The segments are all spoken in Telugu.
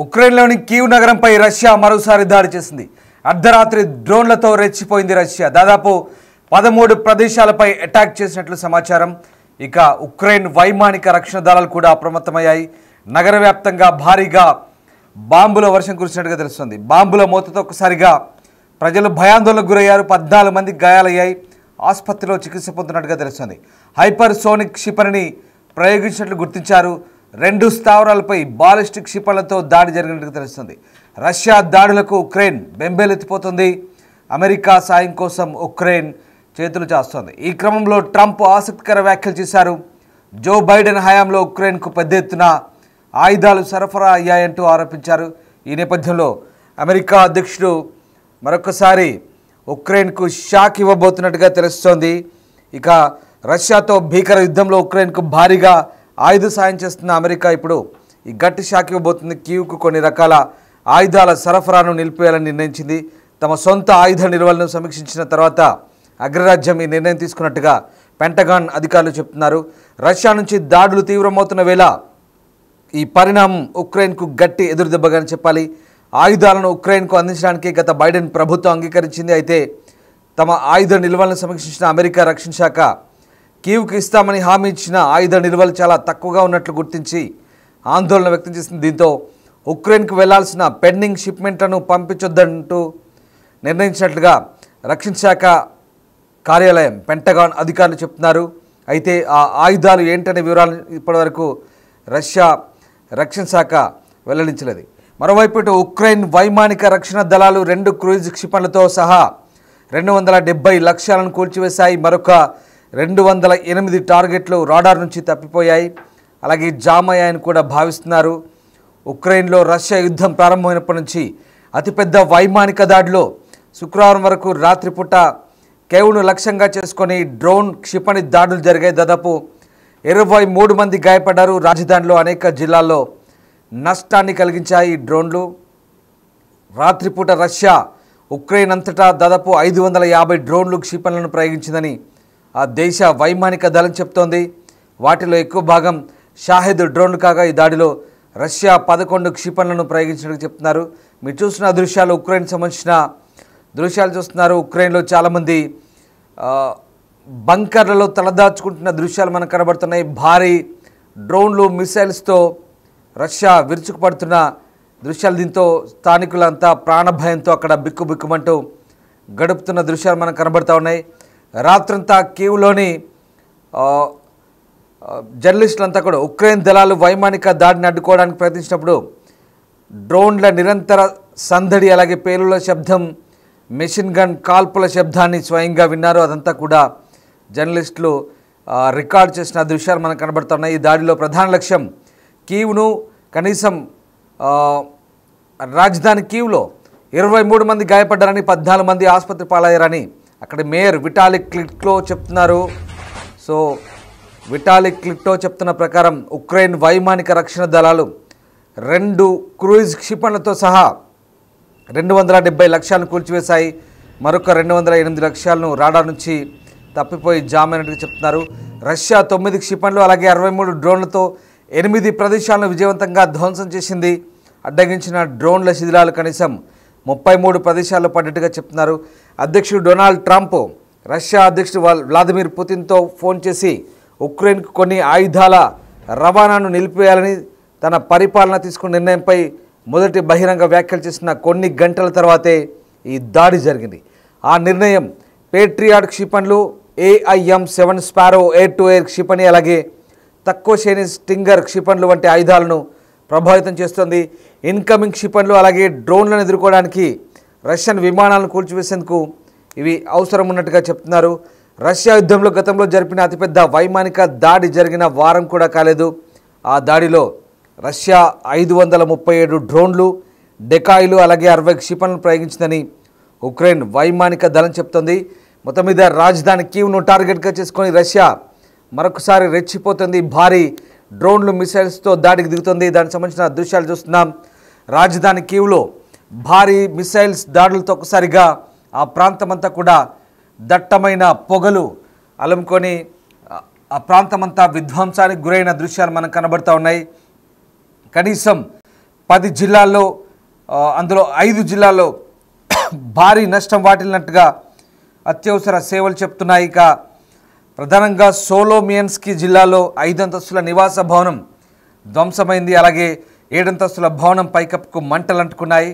ఉక్రెయిన్లోని కీవ్ నగరంపై రష్యా మరోసారి దాడి చేసింది. అర్ధరాత్రి డ్రోన్లతో రెచ్చిపోయింది రష్యా. దాదాపు 13 ప్రదేశాలపై అటాక్ చేసినట్లు సమాచారం. ఇక ఉక్రెయిన్ వైమానిక రక్షణ దళాలు కూడా అప్రమత్తమయ్యాయి. నగర వ్యాప్తంగా భారీగా బాంబుల వర్షం కురిసినట్టుగా తెలుస్తుంది. బాంబుల మోతతో ఒక్కసారిగా ప్రజలు భయాందోళనకు గురయ్యారు. 14 మందికి గాయాలయ్యాయి. ఆసుపత్రిలో చికిత్స పొందుతున్నట్టుగా తెలుస్తుంది. హైపర్ సోనిక్ క్షిపణిని ప్రయోగించినట్లు గుర్తించారు. 2 స్థావరాలపై బాలిస్టిక్ క్షిపణులతో దాడి జరిగినట్టుగా తెలుస్తుంది. రష్యా దాడులకు ఉక్రెయిన్ బెంబేలెత్తిపోతుంది. అమెరికా సాయం కోసం ఉక్రెయిన్ చేతులు చాస్తోంది. ఈ క్రమంలో ట్రంప్ ఆసక్తికర వ్యాఖ్యలు చేశారు. జో బైడెన్ హయాంలో ఉక్రెయిన్కు పెద్ద ఎత్తున ఆయుధాలు సరఫరా అయ్యాయంటూ ఆరోపించారు. ఈ నేపథ్యంలో అమెరికా అధ్యక్షుడు మరొకసారి ఉక్రెయిన్కు షాక్ ఇవ్వబోతున్నట్టుగా తెలుస్తోంది. ఇక రష్యాతో భీకర యుద్ధంలో ఉక్రెయిన్కు భారీగా ఆయుధ సాయం చేస్తున్న అమెరికా ఇప్పుడు ఈ గట్టి షాక్ ఇవ్వబోతుంది. కీవ్కు కొన్ని రకాల ఆయుధాల సరఫరాను నిలిపేయాలని నిర్ణయించింది. తమ సొంత ఆయుధ నిల్వలను సమీక్షించిన తర్వాత అగ్రరాజ్యం ఈ నిర్ణయం తీసుకున్నట్టుగా పెంటగాన్ అధికారులు చెప్తున్నారు. రష్యా నుంచి దాడులు తీవ్రమవుతున్న వేళ ఈ పరిణామం ఉక్రెయిన్కు గట్టి ఎదురుదెబ్బగానే చెప్పాలి. ఆయుధాలను ఉక్రెయిన్కు అందించడానికి గత బైడెన్ ప్రభుత్వం అంగీకరించింది. అయితే తమ ఆయుధ నిల్వలను సమీక్షించిన అమెరికా రక్షణ శాఖ కీవ్కి ఇస్తామని హామీ ఇచ్చిన ఆయుధ నిల్వలు చాలా తక్కువగా ఉన్నట్లు గుర్తించి ఆందోళన వ్యక్తం చేసింది. దీంతో ఉక్రెయిన్కు వెళ్లాల్సిన పెండింగ్ షిప్మెంట్లను పంపించొద్దంటూ నిర్ణయించినట్లుగా రక్షణ శాఖ కార్యాలయం పెంటగాన్ అధికారులు చెప్తున్నారు. అయితే ఆ ఆయుధాలు ఏంటనే వివరాలు ఇప్పటివరకు రష్యా రక్షణ శాఖ వెల్లడించలేదు. మరోవైపు ఇటు ఉక్రెయిన్ వైమానిక రక్షణ దళాలు 2 క్రూయిజ్ క్షిపణులతో సహా 270 లక్ష్యాలను కూల్చివేశాయి. మరొక 208 టార్గెట్లు రాడార్ నుంచి తప్పిపోయాయి, అలాగే జామ్ అయ్యాయని కూడా భావిస్తున్నారు. ఉక్రెయిన్లో రష్యా యుద్ధం ప్రారంభమైనప్పటి నుంచి అతిపెద్ద వైమానిక దాడిలో శుక్రవారం వరకు రాత్రిపూట కేవ్ను లక్ష్యంగా చేసుకొని డ్రోన్ క్షిపణి దాడులు జరిగాయి. దాదాపు 23 మంది గాయపడ్డారు. రాజధానిలో అనేక జిల్లాల్లో నష్టాన్ని కలిగించాయి ఈ డ్రోన్లు. రాత్రిపూట రష్యా ఉక్రెయిన్ అంతటా దాదాపు 550 డ్రోన్లు క్షిపణులను ప్రయోగించిందని ఆ దేశ వైమానిక దళం చెప్తోంది. వాటిలో ఎక్కువ భాగం షాహెద్ డ్రోన్లు కాగా ఈ దాడిలో రష్యా 11 క్షిపణులను ప్రయోగించినట్టు చెప్తున్నారు. మీరు చూస్తున్న దృశ్యాలు ఉక్రెయిన్ సంబంధించిన దృశ్యాలు చూస్తున్నారు. ఉక్రెయిన్లో చాలామంది బంకర్లలో తలదాచుకుంటున్న దృశ్యాలు మనకు కనబడుతున్నాయి. భారీ డ్రోన్లు మిసైల్స్తో రష్యా విరుచుకుపడుతున్న దృశ్యాలు. దీంతో స్థానికులంతా ప్రాణభయంతో అక్కడ బిక్కుబిక్కుమంటూ గడుపుతున్న దృశ్యాలు మనకు కనబడుతూ ఉన్నాయి. రాత్రంతా కీవ్లోని జర్నలిస్టులంతా కూడా ఉక్రెయిన్ దళాలు వైమానిక దాడిని అడ్డుకోవడానికి ప్రయత్నించినప్పుడు డ్రోన్ల నిరంతర సందడి, అలాగే పేలుల శబ్దం, మెషిన్ గన్ కాల్పుల శబ్దాన్ని స్వయంగా విన్నారు. అదంతా కూడా జర్నలిస్టులు రికార్డ్ చేసిన దృశ్యాలు మనకు కనబడుతున్నాయి. ఈ దాడిలో ప్రధాన లక్ష్యం కీవ్ను, కనీసం రాజధాని కీవ్లో 23 మంది గాయపడ్డారని, 14 మంది ఆసుపత్రి పాలయ్యారని అక్కడ మేయర్ విటాలీ క్లిట్కో చెప్తున్నారు. సో విటాలీ క్లిట్కో చెప్తున్న ప్రకారం ఉక్రెయిన్ వైమానిక రక్షణ దళాలు 2 క్రూయిజ్ క్షిపణులతో సహా 270 లక్ష్యాలను కూల్చివేశాయి. మరొక 208 లక్ష్యాలను రాడార్ నుంచి తప్పిపోయి జామ్ అయినట్టుగా చెప్తున్నారు. రష్యా 9 క్షిపణులు అలాగే 63 డ్రోన్లతో 8 ప్రదేశాలను విజయవంతంగా ధ్వంసం చేసింది. అడ్డగించిన డ్రోన్ల శిథిలాలు కనీసం 33 ప్రదేశాల్లో పడ్డట్టుగా చెప్తున్నారు. అధ్యక్షుడు డొనాల్డ్ ట్రంప్ రష్యా అధ్యక్షుడు వ్లాదిమిర్ పుతిన్తో ఫోన్ చేసి ఉక్రెయిన్కు కొన్ని ఆయుధాల రవాణాను నిలిపివేయాలని తన పరిపాలన తీసుకున్న నిర్ణయంపై మొదటి బహిరంగ వ్యాఖ్యలు చేసిన కొన్ని గంటల తర్వాతే ఈ దాడి జరిగింది. ఆ నిర్ణయం పేట్రియాట్ క్షిపణులు, AIM-7 sparrow air to air క్షిపణి, అలాగే తక్కువ శ్రేణి స్టింగర్ క్షిపణులు వంటి ఆయుధాలను ప్రభావితం చేస్తుంది. ఇన్కమింగ్ క్షిపణులు అలాగే డ్రోన్లను ఎదుర్కోవడానికి రష్యన్ విమానాలను కూల్చివేసేందుకు ఇవి అవసరం ఉన్నట్టుగా చెప్తున్నారు. రష్యా యుద్ధంలో గతంలో జరిపిన అతిపెద్ద వైమానిక దాడి జరిగిన వారం కూడా కాలేదు. ఆ దాడిలో రష్యా 537 డ్రోన్లు, డెకాయిలు అలాగే 60 క్షిపణులను ప్రయోగించిందని ఉక్రెయిన్ వైమానిక దళం చెప్తోంది. మొత్తం మీద రాజధాని కీవ్ను టార్గెట్గా చేసుకొని రష్యా మరొకసారి రెచ్చిపోతుంది. భారీ డ్రోన్లు మిసైల్స్తో దాడికి దిగుతుంది. దానికి సంబంధించిన దృశ్యాలు చూస్తున్నాం. రాజధాని కీవ్లో భారీ మిసైల్స్ దాడులతో ఒక్కసారిగా ఆ ప్రాంతమంతా కూడా దట్టమైన పొగలు అలుముకొని ఆ ప్రాంతమంతా విధ్వంసానికి గురైన దృశ్యాలు మనకు కనబడుతూ ఉన్నాయి. కనీసం 10 జిల్లాల్లో అందులో 5 జిల్లాల్లో భారీ నష్టం వాటిల్లినట్టుగా అత్యవసర సేవలు చెప్తున్నాయి. ఇక ప్రధానంగా సోలోమియన్స్కీ జిల్లాలో 5 అంతస్తుల నివాస భవనం ధ్వంసమైంది. అలాగే 7 అంతస్తుల భవనం పైకప్పుకు మంటలు అంటుకున్నాయి.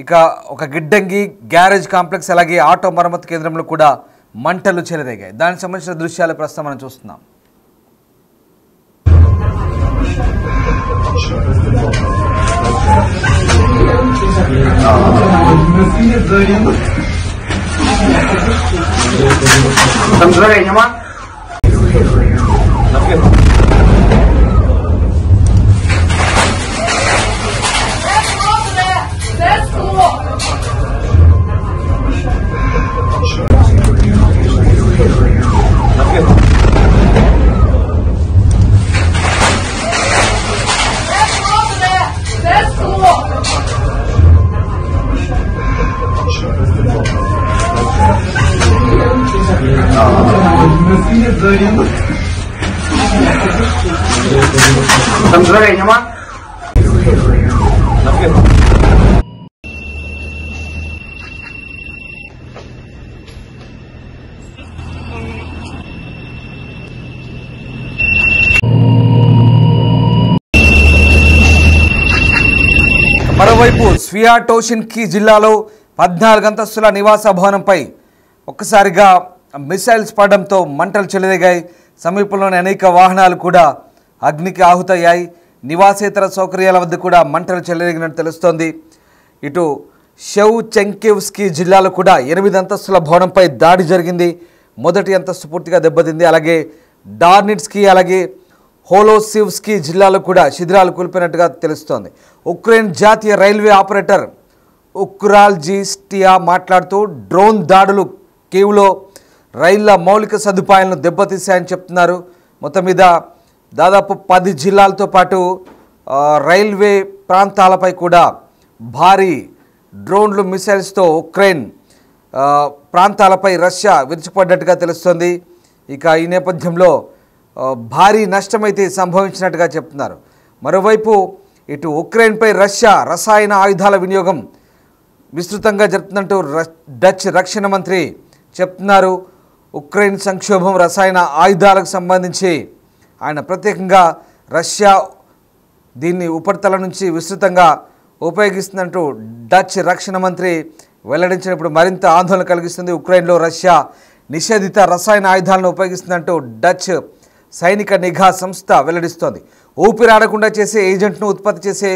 ఇక ఒక గిడ్డంగి గ్యారేజ్ కాంప్లెక్స్ అలాగే ఆటో మరమ్మతు కేంద్రంలో కూడా మంటలు చెలరేగాయి. దానికి సంబంధించిన దృశ్యాలు ప్రస్తుతం మనం చూస్తున్నాం. మరోవైపు స్వియాటోషిన్కీ జిల్లాలో 14 అంతస్తుల నివాస భవనంపై ఒక్కసారిగా మిసైల్స్ పడడంతో మంటలు చెలరేగాయి. సమీపంలోని అనేక వాహనాలు కూడా అగ్నికి ఆహుతయ్యాయి. నివాసేతర సౌకర్యాల వద్ద కూడా మంటలు చెలరేగినట్టు తెలుస్తోంది. ఇటు షెవ్చెంకివ్స్కీ జిల్లాలో కూడా 8 అంతస్తుల భవనంపై దాడి జరిగింది. మొదటి అంతస్తు పూర్తిగా దెబ్బతింది. అలాగే డార్నిట్స్కీ అలాగే హోలోసివ్స్కీ జిల్లాలో కూడా శిథిరాలు కూలిపోయినట్టుగా తెలుస్తోంది. ఉక్రెయిన్ జాతీయ రైల్వే ఆపరేటర్ ఉక్రాల్జిస్టియా మాట్లాడుతూ డ్రోన్ దాడులు కీవ్లో రైళ్ల మౌలిక సదుపాయాలను దెబ్బతీశాయని చెప్తున్నారు. మొత్తం మీద దాదాపు 10 జిల్లాలతో పాటు రైల్వే ప్రాంతాలపై కూడా భారీ డ్రోన్లు మిసైల్స్తో ఉక్రెయిన్ ప్రాంతాలపై రష్యా విరుచుకుపడ్డట్టుగా తెలుస్తోంది. ఇక ఈ నేపథ్యంలో భారీ నష్టమైతే సంభవించినట్టుగా చెప్తున్నారు. మరోవైపు ఇటు ఉక్రెయిన్పై రష్యా రసాయన ఆయుధాల వినియోగం విస్తృతంగా జరుపుతున్నట్టు డచ్ రక్షణ మంత్రి చెప్తున్నారు. ఉక్రెయిన్ సంక్షోభం రసాయన ఆయుధాలకు సంబంధించి ఆయన ప్రత్యేకంగా రష్యా దీన్ని ఉపరితలం నుంచి విస్తృతంగా ఉపయోగిస్తున్నట్టు డచ్ రక్షణ మంత్రి వెల్లడించినప్పుడు మరింత ఆందోళన కలిగిస్తుంది. ఉక్రెయిన్లో రష్యా నిషేధిత రసాయన ఆయుధాలను ఉపయోగిస్తున్నట్టు డచ్ సైనిక నిఘా సంస్థ వెల్లడిస్తోంది. ఊపిరాడకుండా చేసే ఏజెంట్ను ఉత్పత్తి చేసే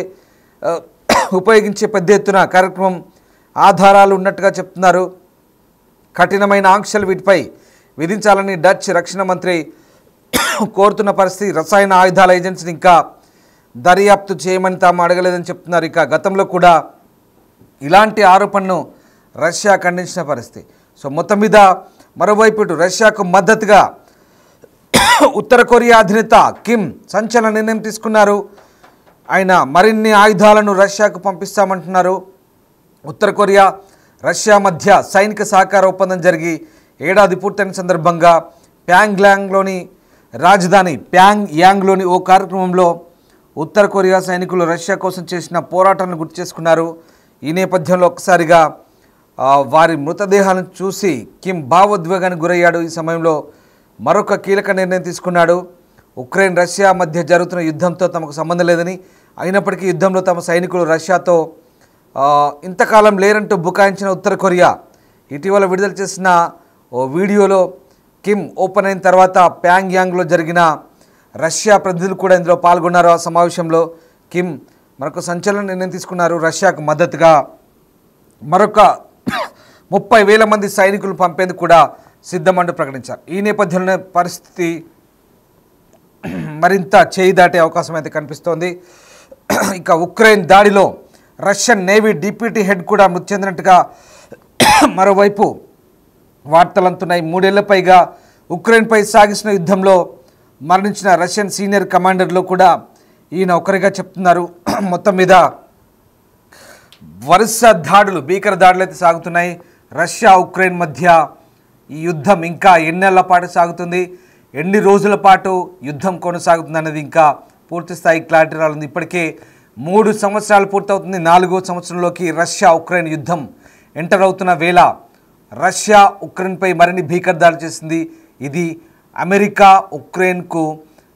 ఉపయోగించే పెద్ద ఎత్తున కార్యక్రమం ఆధారాలు ఉన్నట్టుగా చెప్తున్నారు. కఠినమైన ఆంక్షలు వీటిపై విధించాలని డచ్ రక్షణ మంత్రి కోరుతున్న పరిస్థితి. రసాయన ఆయుధాల ఏజెన్సీని ఇంకా దర్యాప్తు చేయమని తాము అడగలేదని చెప్తున్నారు. ఇక గతంలో కూడా ఇలాంటి ఆరోపణను రష్యా ఖండించిన పరిస్థితి. సో మొత్తం మీద మరోవైపు రష్యాకు మద్దతుగా ఉత్తర కొరియా అధినేత కిమ్ సంచలన నిర్ణయం తీసుకున్నారు. ఆయన మరిన్ని ఆయుధాలను రష్యాకు పంపిస్తామంటున్నారు. ఉత్తర కొరియా రష్యా మధ్య సైనిక సహకార ఒప్పందం జరిగి ఏడాది పూర్తయిన సందర్భంగా ప్యాంగ్యాంగ్లోని రాజధాని ప్యాంగ్యాంగ్లోని ఓ కార్యక్రమంలో ఉత్తర కొరియా సైనికులు రష్యా కోసం చేసిన పోరాటాలను గుర్తు చేసుకున్నారు. ఈ నేపథ్యంలో ఒక్కసారిగా వారి మృతదేహాలను చూసి కిమ్ భావోద్వేగానికి గురయ్యాడు. ఈ సమయంలో మరొక కీలక నిర్ణయం తీసుకున్నాడు. ఉక్రెయిన్ రష్యా మధ్య జరుగుతున్న యుద్ధంతో తమకు సంబంధం లేదని, అయినప్పటికీ యుద్ధంలో తమ సైనికులు రష్యాతో ఇంతకాలం లేరంటూ బుకాయించిన ఉత్తర కొరియా ఇటీవల విడుదల చేసిన ఓ వీడియోలో కిమ్ ఓపెన్ అయిన తర్వాత ప్యాంగ్యాంగ్లో జరిగిన రష్యా ప్రతినిధులు కూడా ఇందులో పాల్గొన్నారు. ఆ సమావేశంలో కిమ్ మరొక సంచలన నిర్ణయం తీసుకున్నారు. రష్యాకు మద్దతుగా మరొక 30,000 మంది సైనికులు పంపేందుకు కూడా సిద్ధమంటూ ప్రకటించారు. ఈ నేపథ్యంలో పరిస్థితి మరింత చేయి దాటే అవకాశం అయితే కనిపిస్తోంది. ఇక ఉక్రెయిన్ దాడిలో రష్యన్ నేవీ డిప్యూటీ హెడ్ కూడా మృతి చెందినట్టుగా మరోవైపు వార్తలు అందుతున్నాయి. 3 ఏళ్ల పైగా ఉక్రెయిన్పై సాగిస్తున్న యుద్ధంలో మరణించిన రష్యన్ సీనియర్ కమాండర్లో కూడా ఈయన ఒకరిగా చెప్తున్నారు. మొత్తం మీద వరుస దాడులు, భీకర దాడులు అయితే సాగుతున్నాయి. రష్యా ఉక్రెయిన్ మధ్య ఈ యుద్ధం ఇంకా ఎన్నేళ్ల పాటు సాగుతుంది, ఎన్ని రోజుల పాటు యుద్ధం కొనసాగుతుంది అనేది ఇంకా పూర్తి స్థాయి క్లారిటీ రాలేదు. ఇప్పటికే 3 సంవత్సరాలు పూర్తవుతుంది. 4వ సంవత్సరంలోకి రష్యా ఉక్రెయిన్ యుద్ధం ఎంటర్ అవుతున్న వేళ రష్యా ఉక్రెయిన్పై మరిన్ని భీకర దాడి చేసింది. ఇది అమెరికా ఉక్రెయిన్కు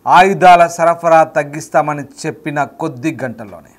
ఆయుధాల సరఫరా తగ్గిస్తామని చెప్పిన కొద్ది గంటల్లోనే.